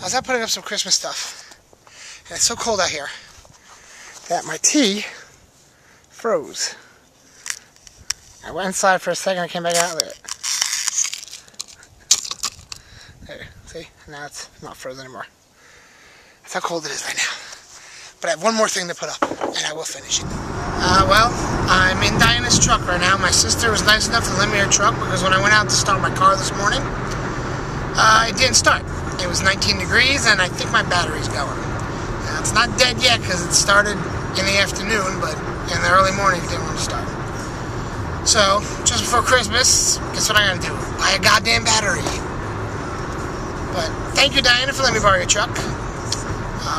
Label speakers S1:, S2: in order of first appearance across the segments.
S1: I was out putting up some Christmas stuff, and it's so cold out here that my tea froze. I went inside for a second, I came back out with it. There, see? Now it's not frozen anymore. That's how cold it is right now. But I have one more thing to put up, and I will finish it. Well, I'm in Diana's truck right now. My sister was nice enough to lend me her truck because when I went out to start my car this morning, it didn't start. It was 19 degrees, and I think my battery's going. Now, it's not dead yet because it started in the afternoon, but in the early morning it didn't want to start. So, just before Christmas, guess what I gotta do? Buy a goddamn battery. But thank you, Diana, for letting me borrow your truck.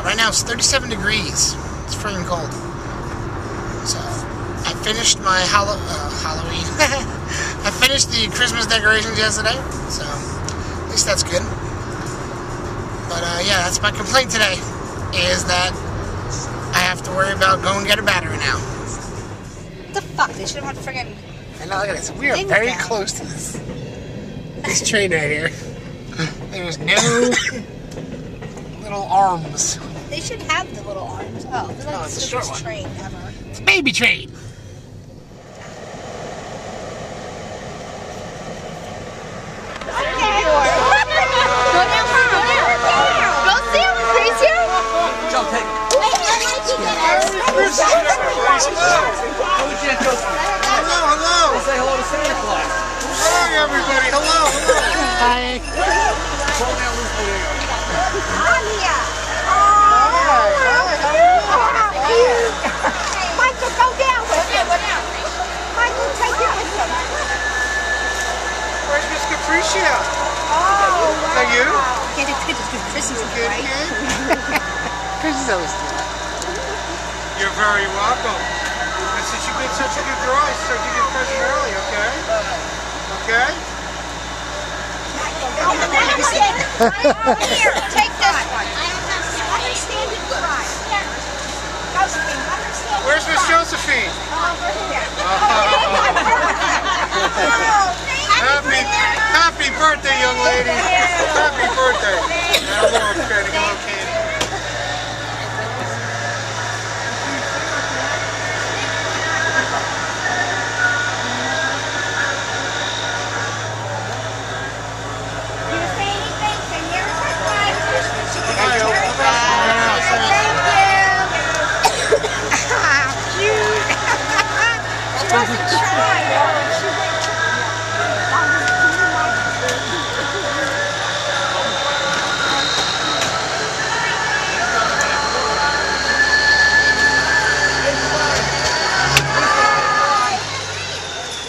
S1: Right now it's 37 degrees. It's freaking cold. So, I finished my Halloween. I finished the Christmas decorations yesterday, so at least that's good. But yeah, that's my complaint today, is that I have to worry about going and get a battery now.
S2: What the fuck? They should have had friggin'...
S1: And now look at this. We are very close to this train right here. There's no little arms.
S2: They should have the little arms. Oh, they're like
S1: it's
S2: the
S1: a short
S2: stupidest
S1: one.
S2: train ever.
S1: It's a baby train.
S3: Hello. Say hello to Santa Claus.
S1: Hi, everybody. Hello. Hi.
S2: Michael, go down with him. Michael, take it with him.
S1: Where's Miss Capricia?
S2: Oh, wow.
S1: Is that you?
S2: Can't do pictures because Chris is
S1: Good,
S2: right.
S1: good. Chris is always doing that. You're very welcome. And since you've been such a good girl, I started giving you a present early, okay? Okay?
S2: Here, take this one. Understand it right. Josephine, understand it.
S1: Where's Miss Josephine?
S2: Over here.
S1: Happy birthday, young lady. Happy birthday. Now, Laura, trying to get a little candy.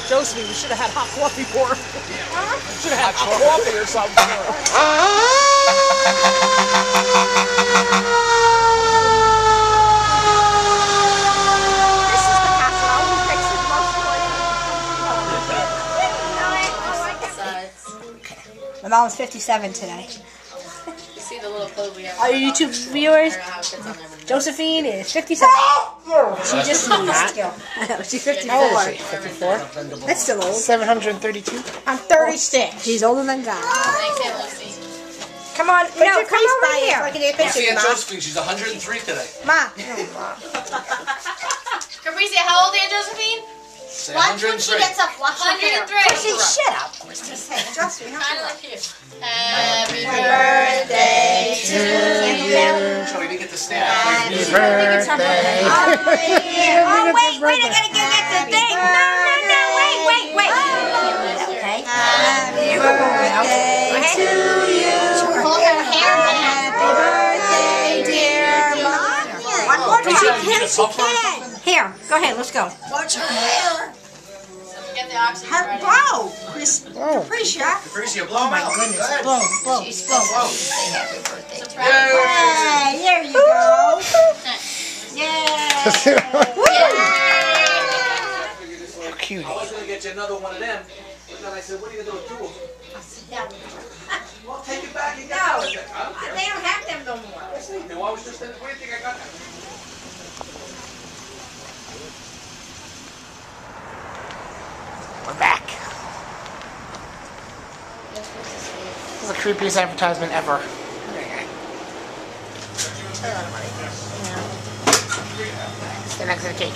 S3: Josephine, we should have had hot coffee for her. Should have had hot coffee or something for her.
S2: My mom was 57 today.
S4: You see the little code we have.
S2: All your YouTube viewers, Josephine is 57. She just sneezed. I know, she's 54.
S1: How old is she? 54?
S2: That's still old.
S1: 732?
S2: I'm 36. She's older than God.
S4: Thanks, Aunt Lucy.
S2: Come on, come over here. I can get a picture,
S3: See Aunt
S2: Ma.
S3: Josephine, she's 103 today.
S2: Ma.
S4: Capricia, how old are you, Josephine?
S2: Watch when she gets up. Watch her hair.
S4: 103.
S2: Shut up. Josephine,
S4: Kind of like you. Happy birthday to you.
S3: So we didn't get the stamp.
S1: Happy birthday.
S2: Oh, wait, I gotta get the thing. No, wait. Okay. Happy birthday to you. Pull her hair. Happy birthday, dear Mom. One more time. She can. Here, go ahead, let's go. Watch her hair.
S4: Get the oxygen ready.
S2: Blow. Capricia.
S3: Capricia, blow my
S2: Goodness, blow.
S4: Say happy birthday to you.
S2: Hey, there you go. Yay.
S1: Cutie.
S3: I was going to get you another one of them, but then I said, what are you going to do with them? Well, take it back and get
S2: No,
S3: it. I don't care.
S2: they don't have them no more.
S3: Yes, they do. I was just, what do you think I got?
S1: We're back. This is the creepiest advertisement ever. Stay next to the cake.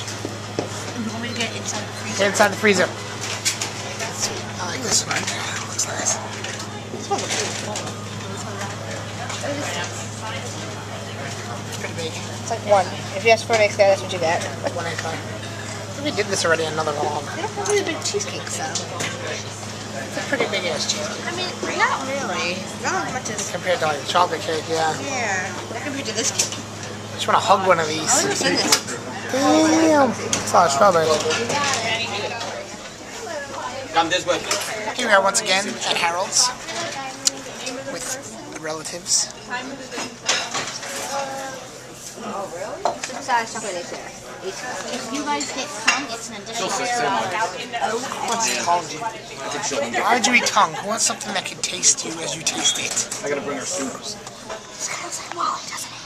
S2: Want me to get inside the freezer?
S1: Get inside the freezer. Sweet. I like this one right there. It looks nice. It's pretty big.
S2: It's like one. If you ask for an egg, that's what you get.
S1: 1 egg pie. I think we did this already in another vlog.
S2: They don't have really big cheesecakes, though.
S1: It's a pretty big ass cheesecake.
S2: I mean, not really. Not as much as...
S1: Compared to like the chocolate cake, yeah.
S2: Yeah. Not compared to this cake.
S1: Just want to hug one of these.
S2: I've never seen this.
S1: Damn. It's a lot of strawberries.
S4: Come this way.
S1: Here we are once again at Harold's with the relatives.
S2: Size chocolate eggs there.
S5: If you guys get tongue, it's an additional
S1: What's tongue? Why would you eat tongue? Who wants something that can taste you as you taste it?
S4: I gotta bring her soup.
S2: This kind of looks like Wally, doesn't it?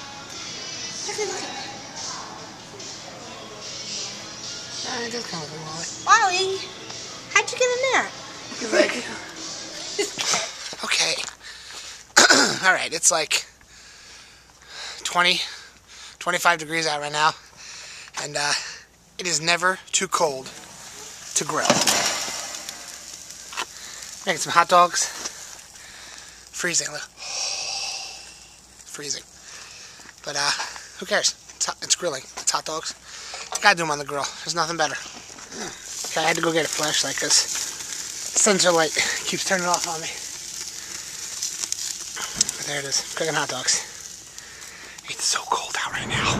S1: It does kind of look like
S2: Wally, how'd you get in there?
S1: Okay. Alright, it's like 25 degrees out right now. And it is never too cold to grill. Making some hot dogs. Freezing. Look. Freezing. But who cares? It's grilling. It's hot dogs. Gotta do them on the grill. There's nothing better. Okay, I had to go get a flashlight because sensor light keeps turning off on me. But there it is. Cooking hot dogs. It's so cold out right now.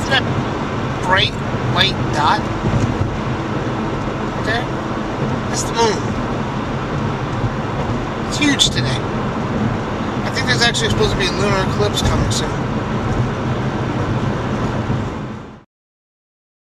S1: See that bright white dot? Right there? That's the moon. It's huge today. I think there's actually supposed to be a lunar eclipse coming soon.